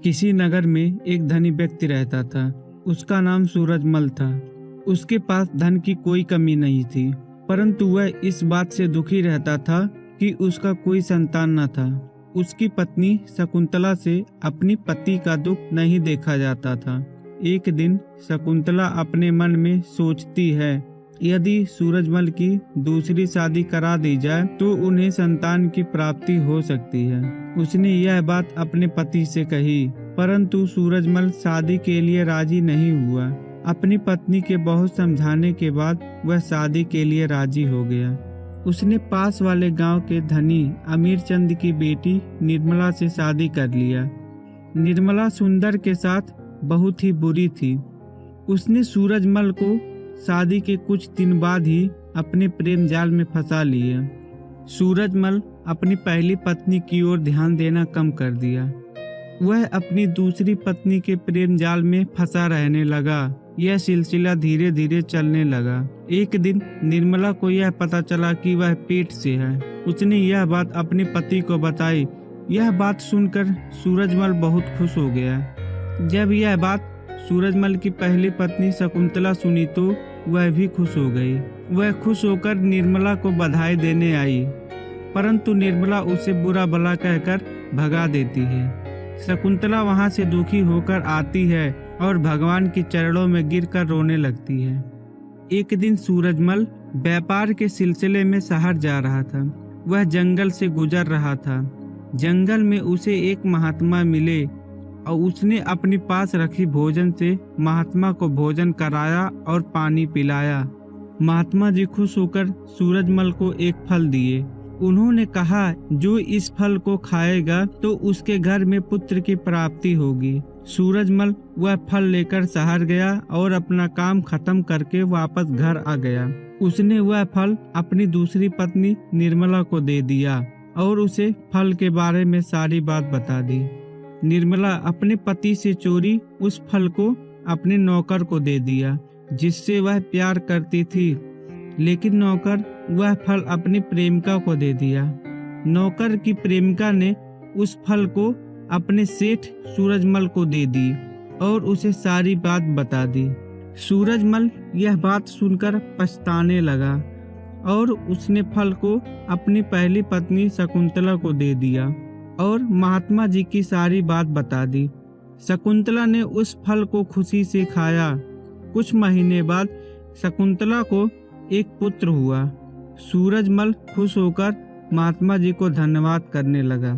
किसी नगर में एक धनी व्यक्ति रहता था। उसका नाम सूरजमल था। उसके पास धन की कोई कमी नहीं थी, परंतु वह इस बात से दुखी रहता था कि उसका कोई संतान न था। उसकी पत्नी शकुंतला से अपनी पति का दुख नहीं देखा जाता था। एक दिन शकुंतला अपने मन में सोचती है, यदि सूरजमल की दूसरी शादी करा दी जाए तो उन्हें संतान की प्राप्ति हो सकती है। उसने यह बात अपने पति से कही, परंतु सूरजमल शादी के लिए राजी नहीं हुआ। अपनी पत्नी के बहुत समझाने के बाद वह शादी के लिए राजी हो गया। उसने पास वाले गांव के धनी अमीर चंद की बेटी निर्मला से शादी कर लिया। निर्मला सुंदर के साथ बहुत ही बुरी थी। उसने सूरजमल को शादी के कुछ दिन बाद ही अपने प्रेम जाल में फंसा लिया। सूरजमल अपनी पहली पत्नी की ओर ध्यान देना कम कर दिया। वह अपनी दूसरी पत्नी के प्रेम जाल में फंसा रहने लगा। यह सिलसिला धीरे धीरे चलने लगा। एक दिन निर्मला को यह पता चला कि वह पेट से है। उसने यह बात अपने पति को बताई। यह बात सुनकर सूरजमल बहुत खुश हो गया। जब यह बात सूरजमल की पहली पत्नी शकुंतला सुनी तो वह भी खुश हो गई। वह खुश होकर निर्मला को बधाई देने आई, परंतु निर्मला उसे बुरा भला कहकर भगा देती है। शकुंतला वहां से दुखी होकर आती है और भगवान के चरणों में गिरकर रोने लगती है। एक दिन सूरजमल व्यापार के सिलसिले में शहर जा रहा था। वह जंगल से गुजर रहा था। जंगल में उसे एक महात्मा मिले और उसने अपनी पास रखी भोजन से महात्मा को भोजन कराया और पानी पिलाया। महात्मा जी खुश होकर सूरजमल को एक फल दिए। उन्होंने कहा, जो इस फल को खाएगा तो उसके घर में पुत्र की प्राप्ति होगी। सूरजमल वह फल लेकर शहर गया और अपना काम खत्म करके वापस घर आ गया। उसने वह फल अपनी दूसरी पत्नी निर्मला को दे दिया और उसे फल के बारे में सारी बात बता दी। निर्मला अपने पति से चोरी उस फल को अपने नौकर को दे दिया, जिससे वह प्यार करती थी, लेकिन नौकर वह फल अपनी प्रेमिका को दे दिया। नौकर की प्रेमिका ने उस फल को अपने सेठ सूरजमल को दे दी और उसे सारी बात बता दी। सूरजमल यह बात सुनकर पछताने लगा और उसने फल को अपनी पहली पत्नी शकुंतला को दे दिया और महात्मा जी की सारी बात बता दी। शकुंतला ने उस फल को खुशी से खाया। कुछ महीने बाद शकुंतला को एक पुत्र हुआ। सूरजमल खुश होकर महात्मा जी को धन्यवाद करने लगा।